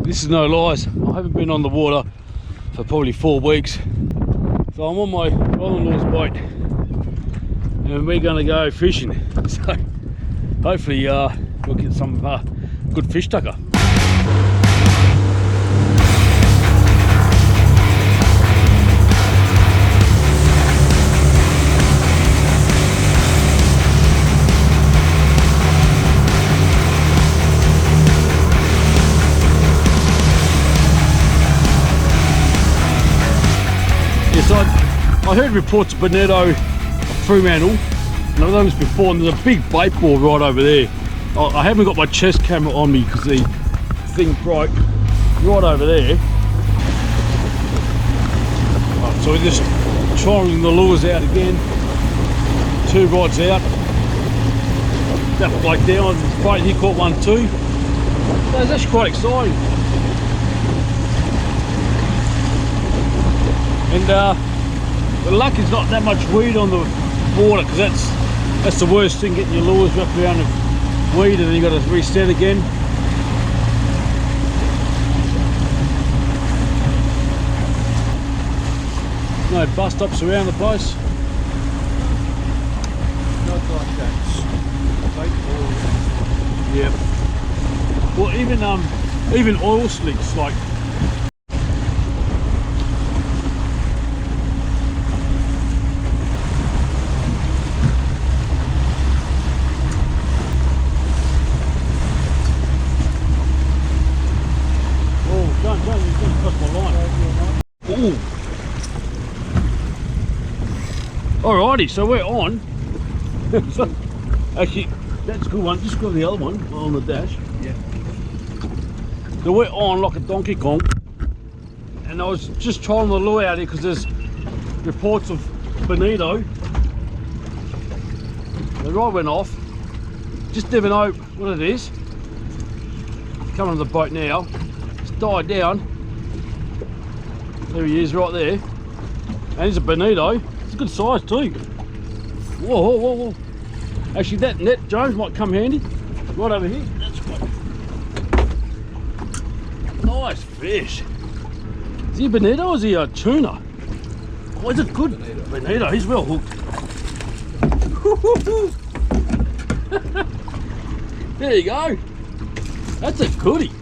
This is no lies. I haven't been on the water for probably 4 weeks. So I'm on my brother-in-law's boat and we're going to go fishing. So hopefully we'll get some good fish tucker. Yes, I heard reports of Bonito, Fremantle, and I've done this before, and there's a big bait ball right over there. I haven't got my chest camera on me because the thing broke right over there. Right, so we're just trying the lures out again. 2 rods out. That bloke there on the boat, he caught one too. So it's actually quite exciting. And the luck is not that much weed on the water, because that's the worst thing, getting your lures wrapped around with weed and then you got to reset again. No bust ups around the place. Not like that. Yeah. Well, even oil slicks, like alrighty, so we're on. So, actually, that's a good one. Just got the other one on the dash. Yeah. So we're on like a Donkey Kong, and I was just trying the lure out here because there's reports of Bonito. The rod went off. Just never know what it is. Coming on the boat now. It's died down. There he is, right there. And he's a Bonito. It's a good size too. Whoa, whoa, whoa, whoa. Actually, that net, James, might come handy. Right over here. That's right. Nice fish. Is he a Bonito or is he a tuna? Oh, he's a good Bonito. He's well hooked. There you go. That's a goodie.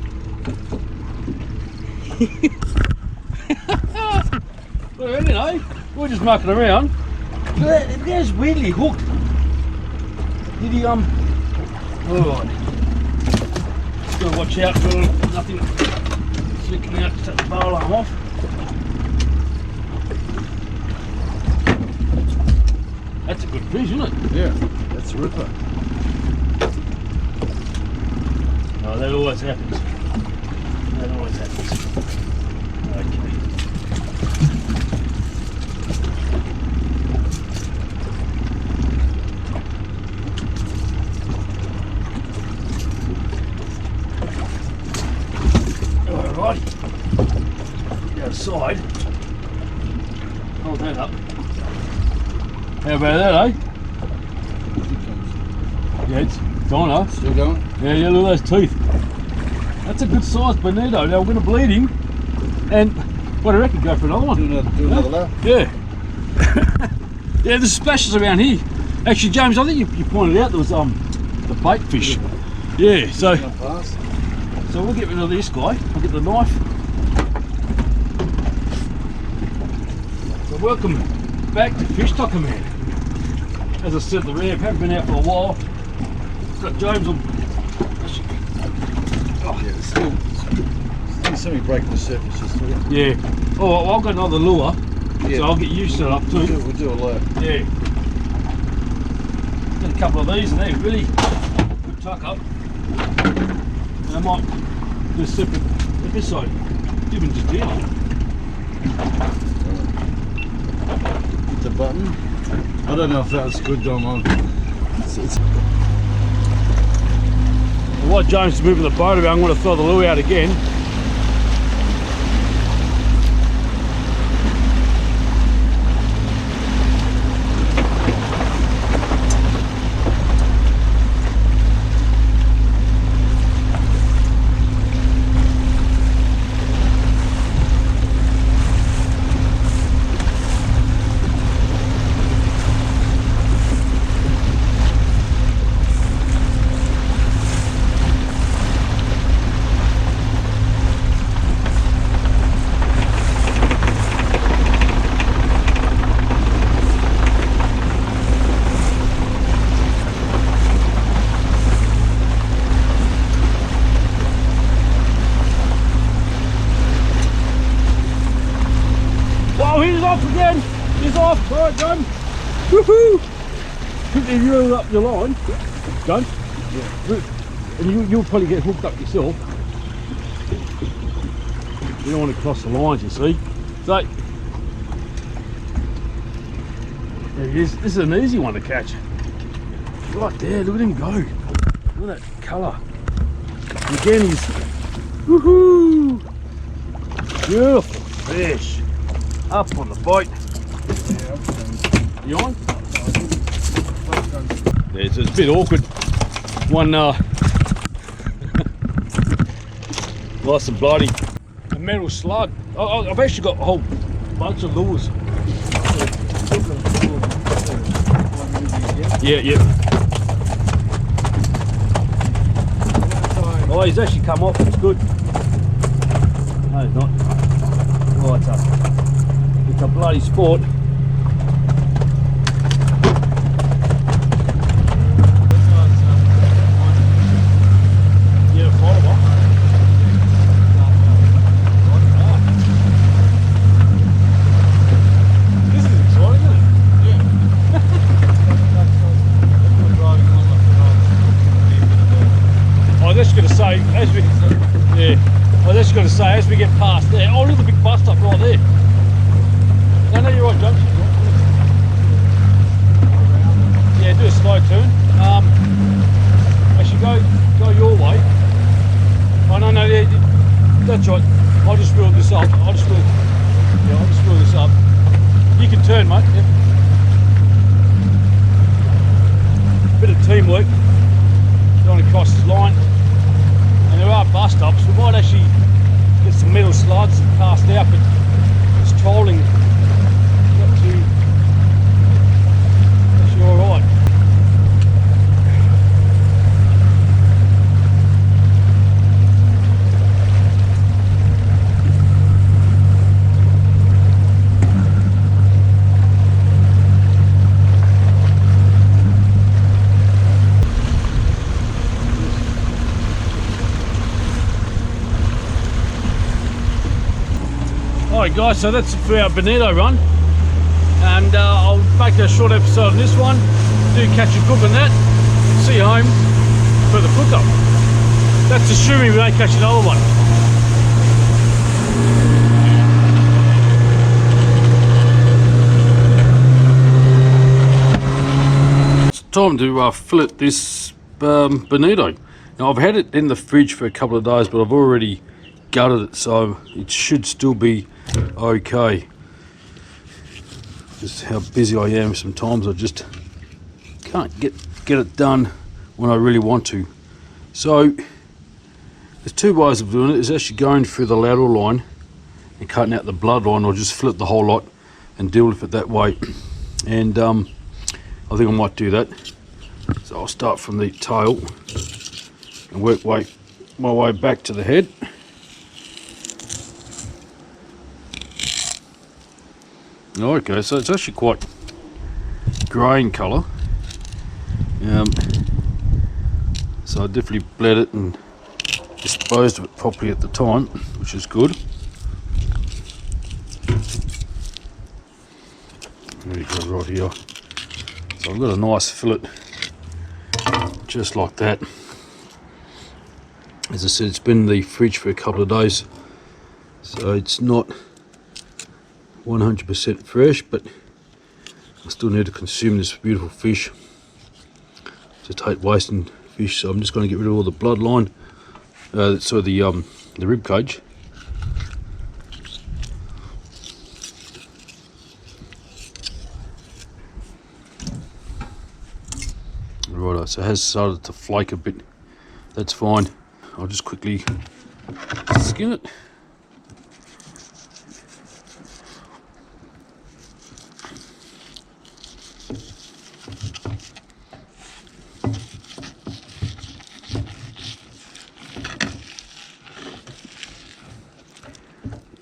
Well, you know, we're just mucking around. That guy's weirdly hooked. Did he alright. Just gotta watch out for nothing slicking out to take the bowl arm off. That's a good fish, isn't it? Yeah, that's a ripper. Oh, that always happens. That always happens. Okay. Alright. The other side. Hold that up. How about that, eh? Yeah, it's gone, huh? Still going? Yeah, look at those teeth. That's a good size Bonito. Now we're going to bleed him, and what do you reckon? Go for another one. Do another lap. Yeah. Yeah, there's splashes around here. Actually, James, I think you pointed out there was the bait fish. Yeah, so we'll get rid of this guy. I'll get the knife. So welcome back to Fish Tucker, man. As I said, the ramp haven't been out for a while. Got James on. Oh, yeah, still something breaking the surface just through. Yeah. Oh, well, I've got another lure, yeah. so I'll get you set up too. We'll do a lap. Yeah. Got a couple of these and they're really good tuck up. And I might do a separate episode. Even just here. Hit the button. I don't know if that was good, Dom. While James is moving the boat around, I'm going to throw the lure out again. off again. He's off. All right, John. Woohoo! Quickly reel up your line, John. Yeah. And you'll probably get hooked up yourself. You don't want to cross the lines, you see. So there he is. This is an easy one to catch. Right there, look at him go. Look at that colour. And again, he's woohoo! Beautiful fish. Up on the bite. You on? Yeah, it's a bit awkward. One nice and bloody. A metal slug. I've actually got a whole bunch of lures. Yeah. Oh, he's actually come off. It's good. No, he's not. Oh, it's a bloody sport. Yeah, follow. This is exciting, isn't it? Yeah. I was just going to say, as we get past there, oh, look at the big bust up right there. No, you're right, John. Yeah, do a slow turn. Actually, go your way. Oh no, yeah, that's right. I'll just wheel this up. I'll just wheel this up. You can turn, mate. Yep. Bit of teamwork. Don't want to cross this line. And there are bust ups. We might actually get some metal slugs and cast out, but it's trolling. Not too. Actually, all right. Alright guys, so that's it for our Bonito run, and I'll make a short episode on this one. Do catch a good one that. See you home for the hookup. That's assuming we don't catch another one. It's time to fillet this Bonito. Now I've had it in the fridge for a couple of days, but I've already gutted it, so it should still be okay. Just how busy I am sometimes, I just can't get it done when I really want to. So there's two ways of doing it. There's actually going through the lateral line and cutting out the bloodline, or just flip the whole lot and deal with it that way. And I think I might do that. So I'll start from the tail and work my way back to the head. Okay, so it's actually quite grey in colour. So I definitely bled it and disposed of it properly at the time, which is good. There you go, right here. So I've got a nice fillet, just like that. As I said, it's been in the fridge for a couple of days, so it's not 100% fresh, but I still need to consume this beautiful fish. Just hate wasting fish, so I'm just going to get rid of all the bloodline, so the rib cage. Righto, so it has started to flake a bit. That's fine. I'll just quickly skin it.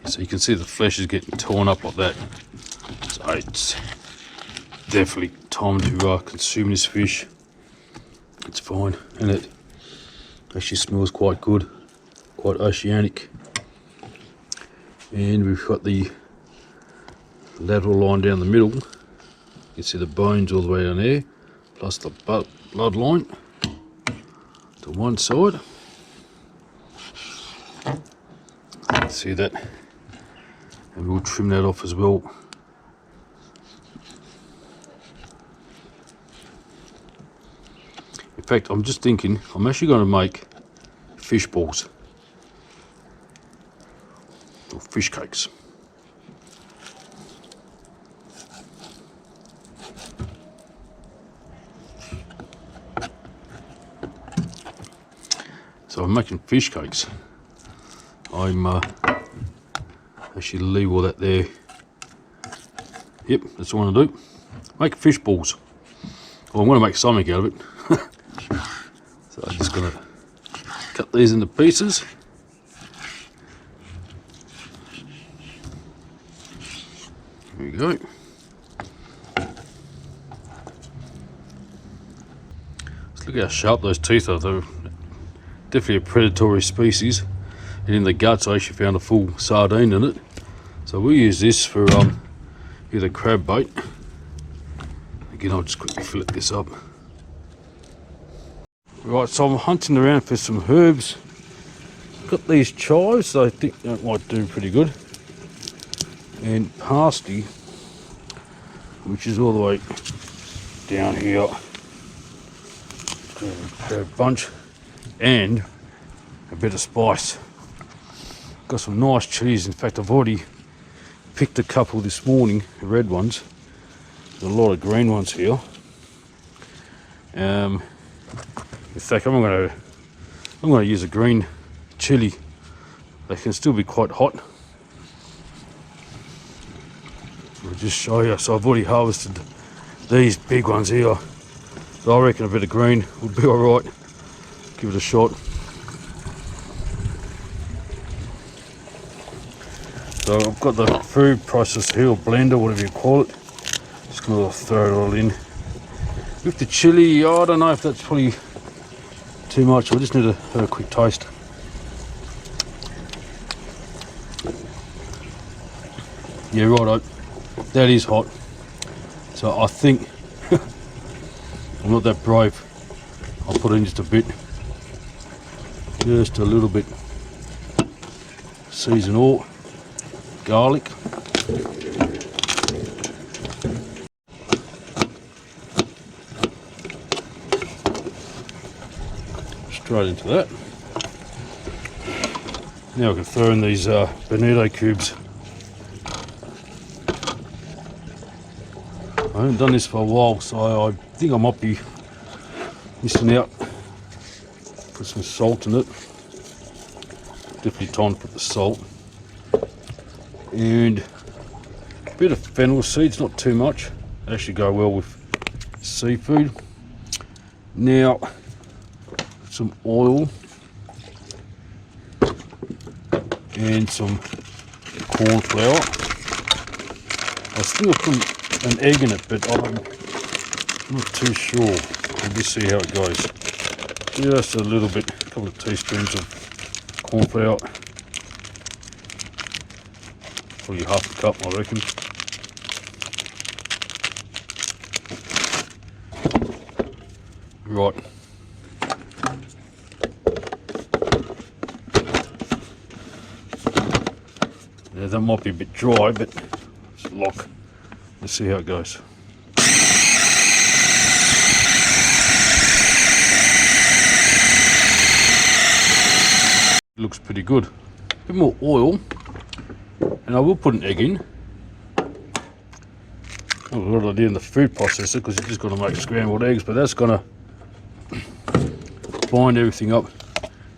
So you can see the flesh is getting torn up like that. So it's definitely time to consume this fish. It's fine, and it actually smells quite good, quite oceanic. And we've got the lateral line down the middle. You can see the bones all the way down there, plus the blood line to one side. See that, and we'll trim that off as well. In fact, I'm just thinking I'm actually going to make fish balls or fish cakes. So I'm making fish cakes. I'm actually leave all that there. Yep, that's what I want to do. Make fish balls. Well, I'm going to make something out of it. So I'm just going to cut these into pieces. There we go. Let's look how sharp those teeth are. They're definitely a predatory species. And in the guts I actually found a full sardine in it. So we'll use this for either crab bait. Again, I'll just quickly fillet this up. Right, so I'm hunting around for some herbs. Got these chives, I think that might do pretty good. And parsley, which is all the way down here. A bunch and a bit of spice. Got some nice chilies. In fact, I've already picked a couple this morning, the red ones. There's a lot of green ones here. In fact, I'm going to use a green chili. They can still be quite hot. I'll just show you. So I've already harvested these big ones here. So I reckon a bit of green would be all right. Give it a shot. So I've got the food processor here, or blender, whatever you call it. Just gonna throw it all in. With the chili, I don't know if that's probably too much. I just need to have a quick taste. Yeah, right. That is hot. So I think I'm not that brave. I'll put in just a bit. Just a little bit. Season oil. Garlic. Straight into that. Now I can throw in these Bonito cubes. I haven't done this for a while, so I think I might be missing out. Put some salt in it. Definitely time to put the salt. And a bit of fennel seeds, not too much. They actually go well with seafood. Now, some oil and some corn flour. I still put an egg in it, but I'm not too sure. We'll just see how it goes. Just a little bit, a couple of teaspoons of corn flour. Probably half a cup, I reckon. Right. Yeah, that might be a bit dry, but it's a lock. Let's see how it goes. It looks pretty good. A bit more oil. And I will put an egg in. Not a good idea in the food processor because you're just going to make scrambled eggs, but that's going to bind everything up.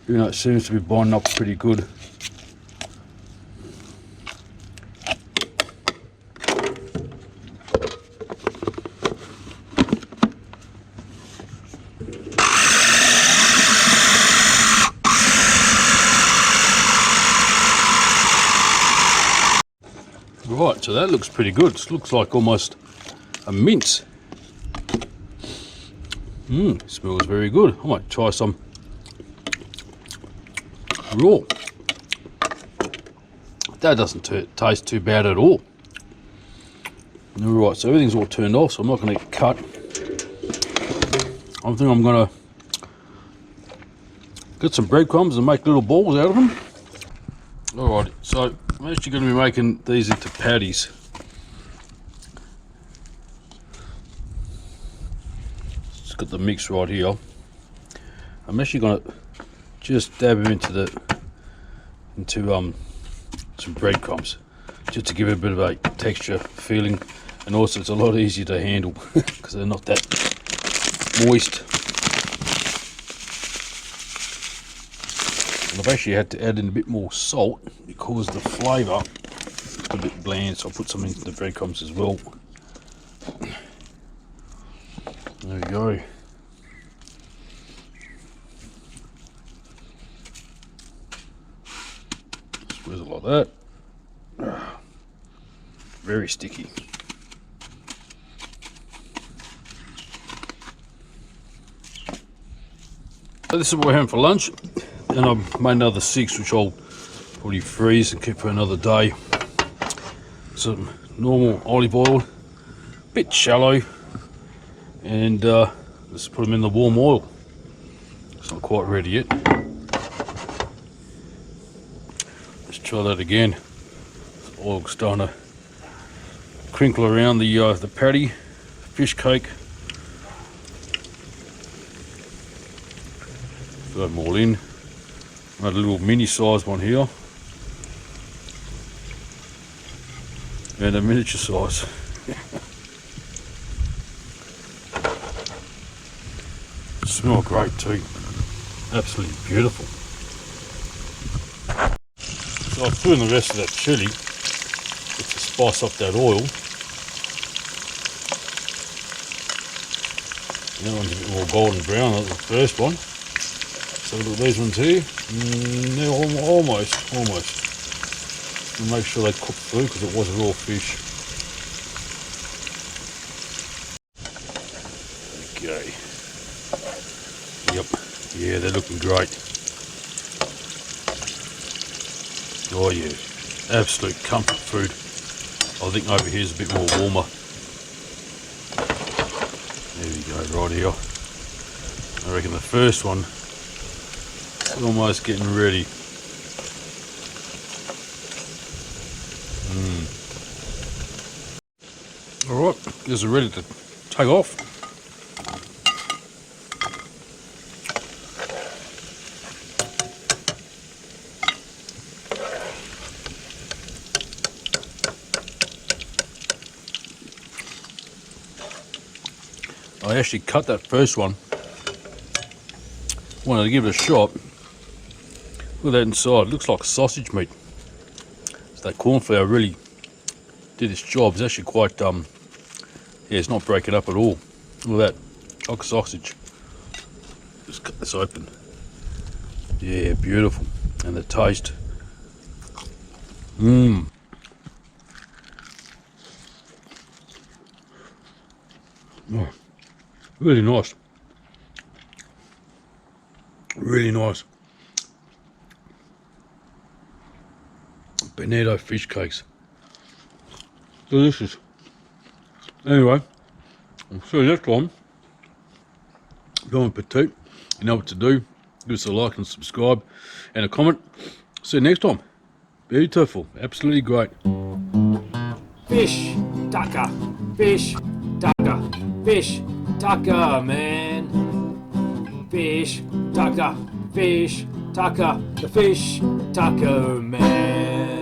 Even though it seems to be binding up pretty good. Right, so that looks pretty good. It looks like almost a mince. Smells very good. I might try some raw. That doesn't taste too bad at all. Alright, so everything's all turned off, so I'm not going to cut. I think I'm going to get some breadcrumbs and make little balls out of them. Alright, so I'm actually going to be making these into patties. Just got the mix right here. I'm actually going to just dab them into some breadcrumbs, just to give it a bit of a texture feeling, and also it's a lot easier to handle because they're not that moist. And I've actually had to add in a bit more salt because the flavour is a bit bland, so I'll put some into the breadcrumbs as well. There we go. Squeeze it like that. Very sticky. So this is what we're having for lunch, and I've made another 6 which I'll probably freeze and keep for another day. Some normal olive oil, bit shallow, and let's put them in the warm oil. It's not quite ready yet. Let's try that again. The oil's starting to crinkle around the patty, fish cake. Throw them all in. Made a little mini size one here, and a miniature size. Smell great too. Absolutely beautiful. So I've put in the rest of that chilli just to spice up that oil. That one's a bit more golden brown than the first one. So look at these ones here. They're almost. And make sure they cook through because it was raw fish. Okay. Yep. Yeah, they're looking great. Oh yeah, absolute comfort food. I think over here is a bit more warmer. There we go, right here. I reckon the first one is almost getting ready. Alright, these are ready to take off. I actually cut that first one. Wanted to give it a shot. Look at that inside. It looks like sausage meat. So that corn flour really did its job. It's actually quite yeah, it's not breaking up at all. Look at that, like sausage. Just cut this open. Yeah, beautiful. And the taste. Oh, really nice. Really nice. Bonito fish cakes. Delicious. Anyway, I'll see you next time. Bon appetit. You know what to do. Give us a like and subscribe and a comment. See you next time. Beautiful. Absolutely great. Fish tucker. Fish tucker. Fish tucker, man. Fish tucker. Fish tucker. The fish tucker, man.